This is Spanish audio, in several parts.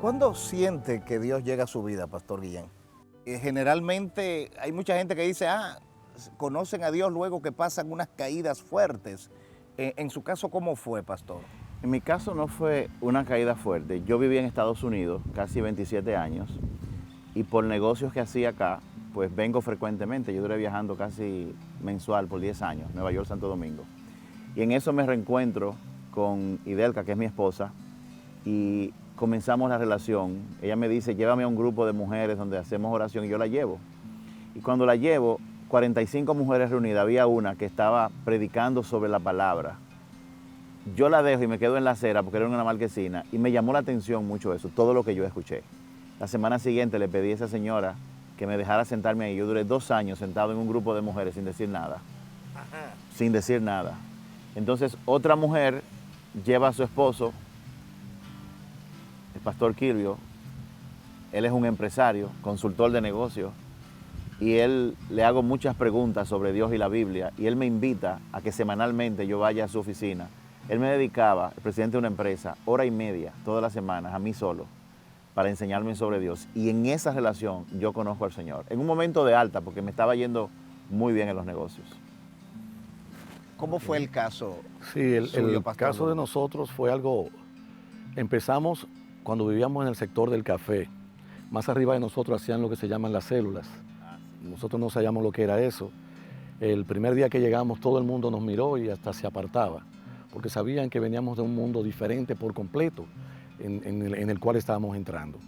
¿Cuándo siente que Dios llega a su vida, Pastor Guillén? Generalmente hay mucha gente que dice, conocen a Dios luego que pasan unas caídas fuertes. En su caso, ¿cómo fue, Pastor? En mi caso no fue una caída fuerte. Yo viví en Estados Unidos casi 27 años y por negocios que hacía acá, pues vengo frecuentemente. Yo duré viajando casi mensual por 10 años, Nueva York, Santo Domingo. Y en eso me reencuentro con Idelka, que es mi esposa, y comenzamos la relación. Ella me dice, llévame a un grupo de mujeres donde hacemos oración, y yo la llevo. Y cuando la llevo, 45 mujeres reunidas, había una que estaba predicando sobre la palabra. Yo la dejo y me quedo en la acera porque era una marquesina y me llamó la atención mucho eso, todo lo que yo escuché. La semana siguiente le pedí a esa señora que me dejara sentarme ahí. Yo duré 2 años sentado en un grupo de mujeres sin decir nada. Ajá. Sin decir nada. Entonces otra mujer lleva a su esposo, el pastor Kirbio. Él es un empresario, consultor de negocios, y él le hago muchas preguntas sobre Dios y la Biblia, y él me invita a que semanalmente yo vaya a su oficina. Él me dedicaba, el presidente de una empresa, 1:30 todas las semanas a mí solo para enseñarme sobre Dios. Y en esa relación yo conozco al Señor. En un momento de alta, porque me estaba yendo muy bien en los negocios. ¿Cómo fue el caso? Sí, el caso de nosotros fue algo... Empezamos cuando vivíamos en el sector del café. Más arriba de nosotros hacían lo que se llaman las células. Nosotros no sabíamos lo que era eso. El primer día que llegamos todo el mundo nos miró y hasta se apartaba, porque sabían que veníamos de un mundo diferente por completo en el cual estábamos entrando.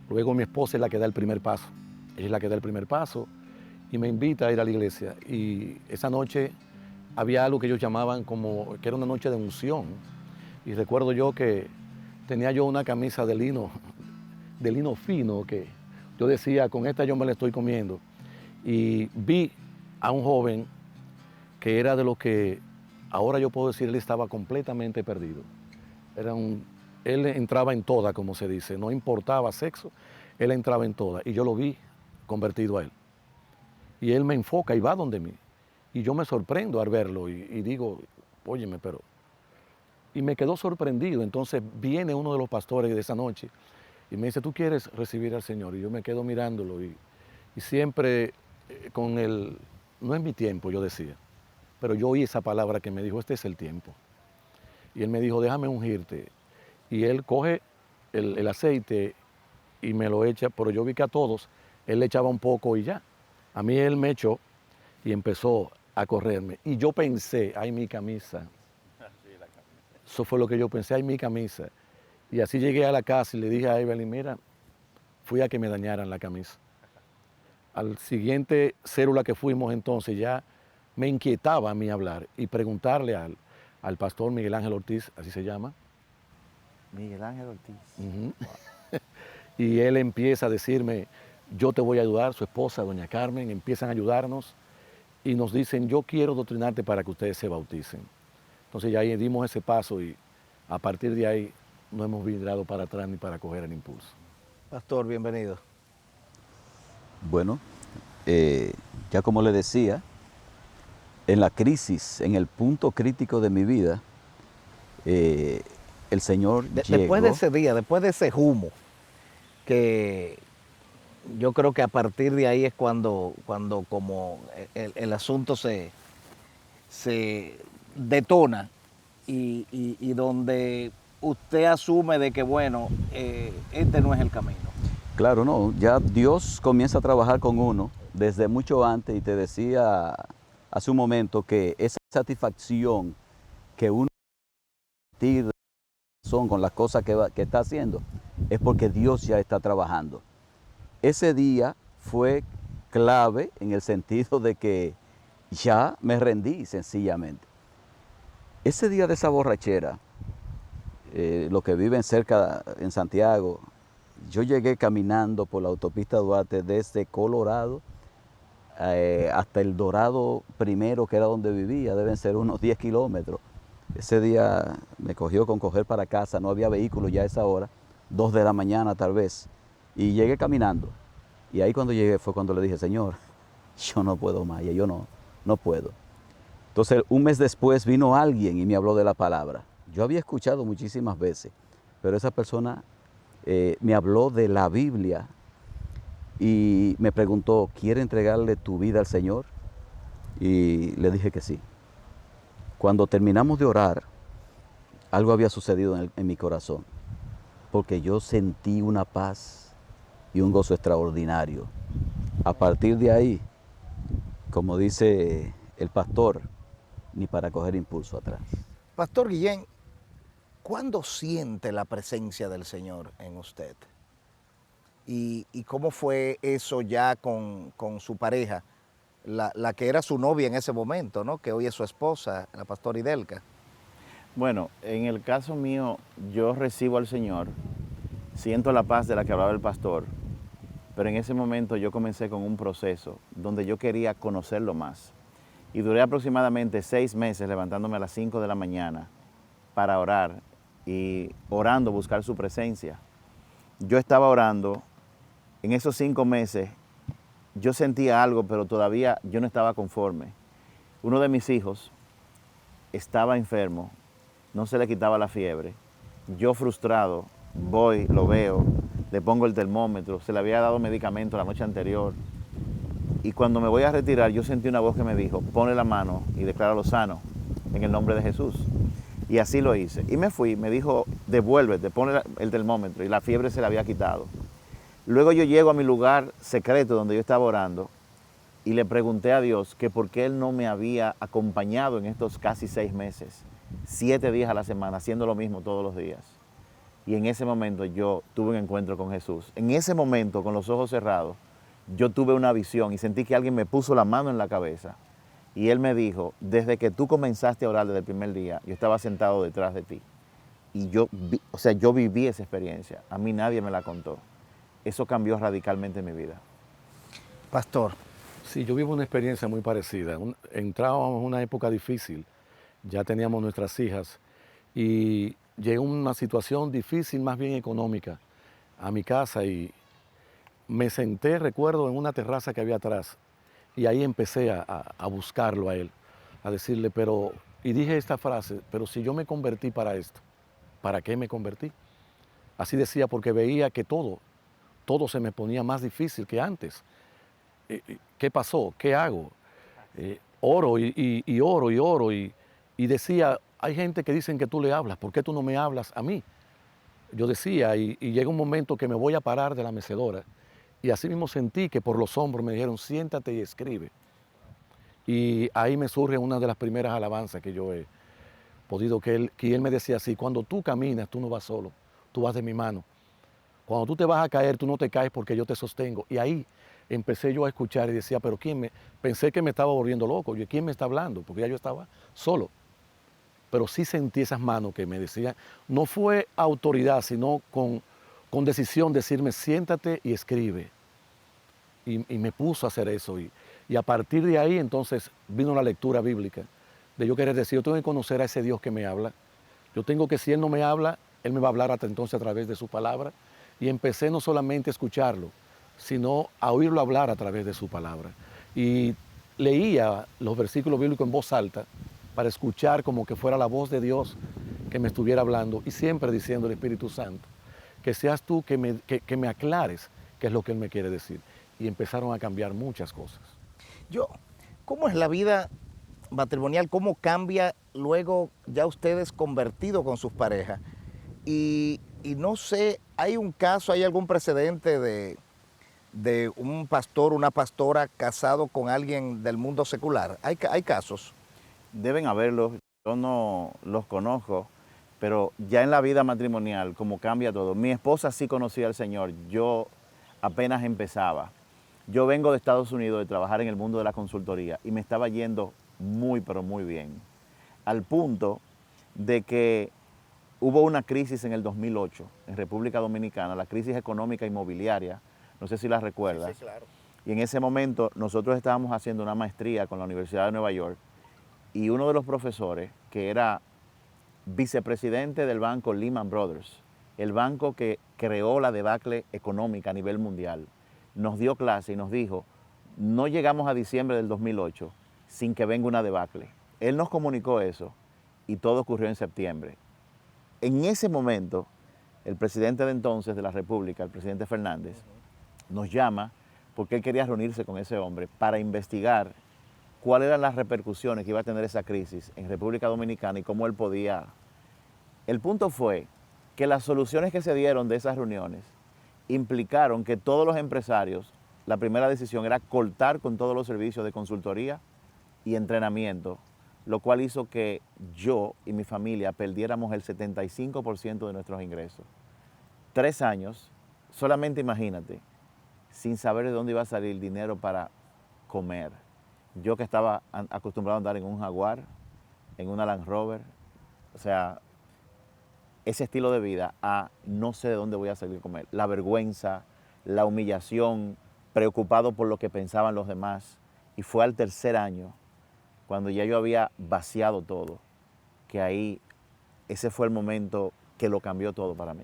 Luego mi esposa es la que da el primer paso. Ella es la que da el primer paso y me invita a ir a la iglesia. Y esa noche había algo que ellos llamaban como que era una noche de unción. Y recuerdo yo que tenía yo una camisa de lino fino que yo decía, con esta yo me la estoy comiendo. Y vi a un joven que era de lo que ahora yo puedo decir, él estaba completamente perdido. Él entraba en toda, como se dice, no importaba sexo, él entraba en toda. Y yo lo vi convertido a él. Y él me enfoca y va donde mí. Y yo me sorprendo al verlo y digo, óyeme, pero... Y me quedó sorprendido. Entonces viene uno de los pastores de esa noche y me dice, ¿tú quieres recibir al Señor? Y yo me quedo mirándolo y siempre con el... No es mi tiempo, yo decía. Pero yo oí esa palabra que me dijo, este es el tiempo. Y él me dijo, déjame ungirte. Y él coge el aceite y me lo echa, pero yo vi que a todos él le echaba un poco y ya. A mí él me echó y empezó a correrme. Y yo pensé, ay, mi camisa. Eso fue lo que yo pensé, ay, mi camisa. Y así llegué a la casa y le dije a Evelyn, mira, fui a que me dañaran la camisa. Al siguiente célula que fuimos entonces ya me inquietaba a mí hablar y preguntarle al pastor Miguel Ángel Ortiz, así se llama. Miguel Ángel Ortiz. Uh-huh. Y él empieza a decirme, yo te voy a ayudar, su esposa, doña Carmen, empiezan a ayudarnos y nos dicen, yo quiero doctrinarte para que ustedes se bauticen. Entonces ya ahí dimos ese paso y a partir de ahí no hemos virado para atrás ni para coger el impulso. Pastor, bienvenido. Bueno, ya como le decía, en la crisis, en el punto crítico de mi vida, el Señor llegó. Después de ese día, después de ese humo, que yo creo que a partir de ahí es cuando como el asunto se detona y donde usted asume de que, bueno, este no es el camino. Claro, no, ya Dios comienza a trabajar con uno desde mucho antes y te decía hace un momento que esa satisfacción que uno tiene con las cosas que está haciendo es porque Dios ya está trabajando. Ese día fue clave en el sentido de que ya me rendí sencillamente. Ese día de esa borrachera, los que viven cerca en Santiago, yo llegué caminando por la autopista Duarte desde Colorado hasta el Dorado primero, que era donde vivía, deben ser unos 10 kilómetros. Ese día me cogió con coger para casa, no había vehículo ya a esa hora, 2 de la mañana tal vez, y llegué caminando. Y ahí cuando llegué fue cuando le dije, Señor, yo no puedo más, yo no puedo. Entonces, un mes después vino alguien y me habló de la palabra. Yo había escuchado muchísimas veces, pero esa persona me habló de la Biblia y me preguntó, ¿quiere entregarle tu vida al Señor? Y le dije que sí. Cuando terminamos de orar, algo había sucedido en mi corazón, porque yo sentí una paz y un gozo extraordinario. A partir de ahí, como dice el pastor, ni para coger impulso atrás. Pastor Guillén, ¿cuándo siente la presencia del Señor en usted? ¿Y cómo fue eso ya con su pareja, la que era su novia en ese momento, ¿no? Que hoy es su esposa, la pastora Idelka? Bueno, en el caso mío, yo recibo al Señor, siento la paz de la que hablaba el pastor, pero en ese momento yo comencé con un proceso donde yo quería conocerlo más. Y duré aproximadamente 6 meses levantándome a las 5 de la mañana para orar y orando, buscar su presencia. Yo estaba orando, en esos 5 meses yo sentía algo, pero todavía yo no estaba conforme. Uno de mis hijos estaba enfermo, no se le quitaba la fiebre. Yo frustrado, voy, lo veo, le pongo el termómetro, se le había dado medicamento la noche anterior. Y cuando me voy a retirar, yo sentí una voz que me dijo, ponle la mano y decláralo sano en el nombre de Jesús. Y así lo hice. Y me fui, me dijo, devuélvete, ponle el termómetro. Y la fiebre se le había quitado. Luego yo llego a mi lugar secreto donde yo estaba orando y le pregunté a Dios que por qué Él no me había acompañado en estos casi 6 meses, 7 días a la semana, haciendo lo mismo todos los días. Y en ese momento yo tuve un encuentro con Jesús. En ese momento, con los ojos cerrados, yo tuve una visión y sentí que alguien me puso la mano en la cabeza. Y Él me dijo, desde que tú comenzaste a orar desde el primer día, yo estaba sentado detrás de ti. Y yo viví esa experiencia. A mí nadie me la contó. Eso cambió radicalmente mi vida. Pastor. Sí, yo vivo una experiencia muy parecida. Entrábamos en una época difícil, ya teníamos nuestras hijas y llegó una situación difícil, más bien económica, a mi casa y me senté, recuerdo, en una terraza que había atrás y ahí empecé a buscarlo a él, a decirle, y dije esta frase, pero si yo me convertí para esto, ¿para qué me convertí? Así decía porque veía que todo se me ponía más difícil que antes. ¿Qué pasó? ¿Qué hago? Oro y oro y oro y decía, hay gente que dicen que tú le hablas, ¿por qué tú no me hablas a mí? Yo decía, y llega un momento que me voy a parar de la mecedora y así mismo sentí que por los hombros me dijeron, siéntate y escribe. Y ahí me surge una de las primeras alabanzas que yo he podido, que él me decía así, cuando tú caminas, tú no vas solo, tú vas de mi mano. Cuando tú te vas a caer, tú no te caes porque yo te sostengo. Y ahí empecé yo a escuchar y decía, pero pensé que me estaba volviendo loco. Yo, ¿quién me está hablando? Porque ya yo estaba solo. Pero sí sentí esas manos que me decían, no fue autoridad, sino con decisión decirme, siéntate y escribe. Y me puso a hacer eso. Y a partir de ahí entonces vino la lectura bíblica. De yo querer decir, yo tengo que conocer a ese Dios que me habla. Yo tengo que, si Él no me habla, Él me va a hablar hasta entonces a través de su palabra. Y empecé no solamente a escucharlo, sino a oírlo hablar a través de su palabra. Y leía los versículos bíblicos en voz alta para escuchar como que fuera la voz de Dios que me estuviera hablando y siempre diciendo al Espíritu Santo, que seas tú que me aclares qué es lo que Él me quiere decir. Y empezaron a cambiar muchas cosas. ¿Cómo es la vida matrimonial? ¿Cómo cambia luego ya ustedes convertidos con sus parejas? Y no sé, ¿hay un caso, hay algún precedente de un pastor, una pastora casado con alguien del mundo secular? ¿Hay casos? Deben haberlos, yo no los conozco, pero ya en la vida matrimonial, como cambia todo. Mi esposa sí conocía al Señor, yo apenas empezaba. Yo vengo de Estados Unidos de trabajar en el mundo de la consultoría y me estaba yendo muy, pero muy bien. Al punto de que hubo una crisis en el 2008 en República Dominicana, la crisis económica inmobiliaria, no sé si la recuerdas. Sí, claro. Y en ese momento nosotros estábamos haciendo una maestría con la Universidad de Nueva York y uno de los profesores, que era vicepresidente del banco Lehman Brothers, el banco que creó la debacle económica a nivel mundial, nos dio clase y nos dijo, no llegamos a diciembre del 2008 sin que venga una debacle. Él nos comunicó eso y todo ocurrió en septiembre. En ese momento el presidente de entonces de la República, el presidente Fernández, nos llama porque él quería reunirse con ese hombre para investigar cuáles eran las repercusiones que iba a tener esa crisis en República Dominicana y cómo él podía. El punto fue que las soluciones que se dieron de esas reuniones implicaron que todos los empresarios, la primera decisión era cortar con todos los servicios de consultoría y entrenamiento, lo cual hizo que yo y mi familia perdiéramos el 75% de nuestros ingresos. 3 años, solamente imagínate, sin saber de dónde iba a salir dinero para comer. Yo que estaba acostumbrado a andar en un Jaguar, en una Land Rover, o sea, ese estilo de vida a no sé de dónde voy a salir a comer. La vergüenza, la humillación, preocupado por lo que pensaban los demás. Y fue al tercer año, cuando ya yo había vaciado todo, que ahí ese fue el momento que lo cambió todo para mí,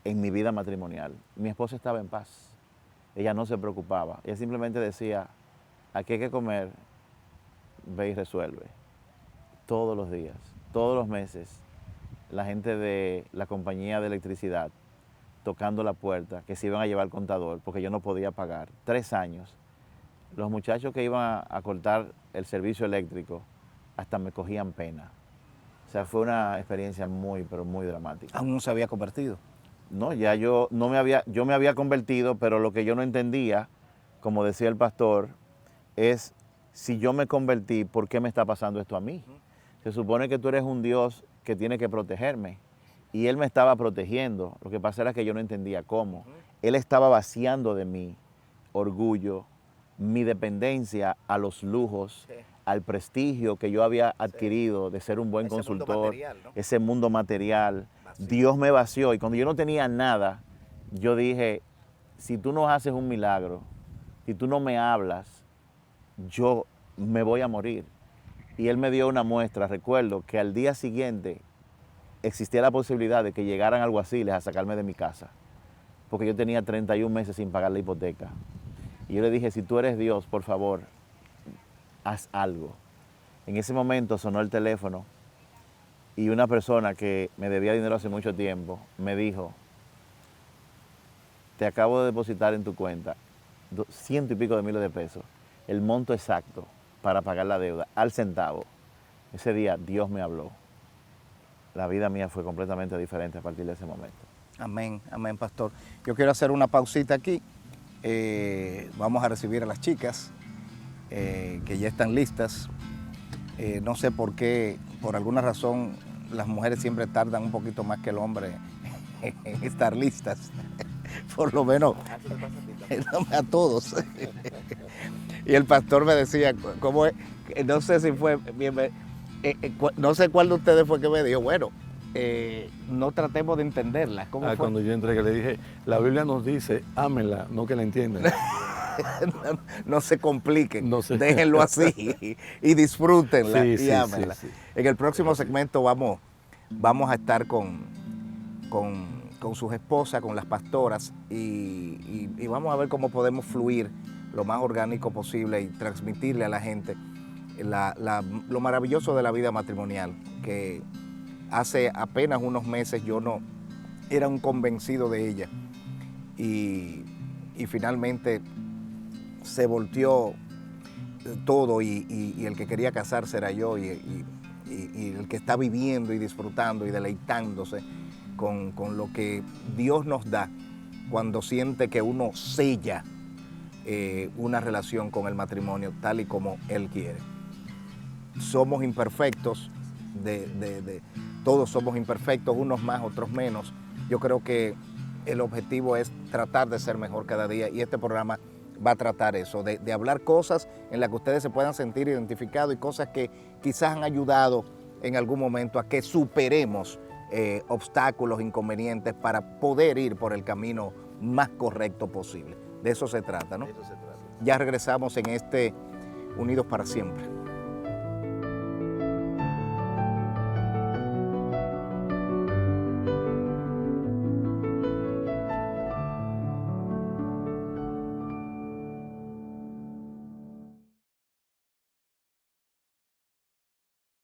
en mi vida matrimonial. Mi esposa estaba en paz, ella no se preocupaba, ella simplemente decía, aquí hay que comer, ve y resuelve. Todos los días, todos los meses, la gente de la compañía de electricidad tocando la puerta, que se iban a llevar al contador, porque yo no podía pagar. 3 años. Los muchachos que iban a cortar el servicio eléctrico hasta me cogían pena. O sea, fue una experiencia muy, pero muy dramática. ¿Aún no se había convertido? No, ya yo me había convertido, pero lo que yo no entendía, como decía el pastor, es si yo me convertí, ¿por qué me está pasando esto a mí? Se supone que tú eres un Dios que tiene que protegerme. Y Él me estaba protegiendo. Lo que pasa era que yo no entendía cómo. Él estaba vaciando de mí orgullo, mi dependencia a los lujos, al prestigio que yo había adquirido de ser un buen consultor, material, ¿no? Ese mundo material. Dios me vació y cuando yo no tenía nada, yo dije, si tú no haces un milagro, si tú no me hablas, yo me voy a morir. Y Él me dio una muestra. Recuerdo que al día siguiente existía la posibilidad de que llegaran alguaciles a sacarme de mi casa, porque yo tenía 31 meses sin pagar la hipoteca. Y yo le dije, si tú eres Dios, por favor, haz algo. En ese momento sonó el teléfono y una persona que me debía dinero hace mucho tiempo me dijo, te acabo de depositar en tu cuenta 100 y pico de miles de pesos, el monto exacto para pagar la deuda, al centavo. Ese día Dios me habló. La vida mía fue completamente diferente a partir de ese momento. Amén, amén, pastor. Yo quiero hacer una pausita aquí. Vamos a recibir a las chicas que ya están listas. No sé por qué, por alguna razón, las mujeres siempre tardan un poquito más que el hombre en estar listas. Por lo menos a todos. Y el pastor me decía, ¿cómo es? No sé si fue bien. No sé cuál de ustedes fue que me dijo, bueno, no tratemos de entenderla. ¿Cómo fue? Cuando yo entré, que le dije, la Biblia nos dice, ámenla, no que la entiendan. No se compliquen, No se... déjenlo así y disfrútenla y ámenla. Sí. En el próximo segmento vamos a estar con sus esposas, con las pastoras y vamos a ver cómo podemos fluir lo más orgánico posible y transmitirle a la gente lo maravilloso de la vida matrimonial, que hace apenas unos meses yo no era un convencido de ella y finalmente se volteó todo y el que quería casarse era yo y el que está viviendo y disfrutando y deleitándose con lo que Dios nos da cuando siente que uno sella una relación con el matrimonio tal y como Él quiere. Somos imperfectos, todos somos imperfectos, unos más, otros menos. Yo creo que el objetivo es tratar de ser mejor cada día y este programa va a tratar eso, de hablar cosas en las que ustedes se puedan sentir identificados y cosas que quizás han ayudado en algún momento a que superemos obstáculos, inconvenientes para poder ir por el camino más correcto posible. De eso se trata, ¿no? De eso se trata. Ya regresamos en este Unidos para Siempre.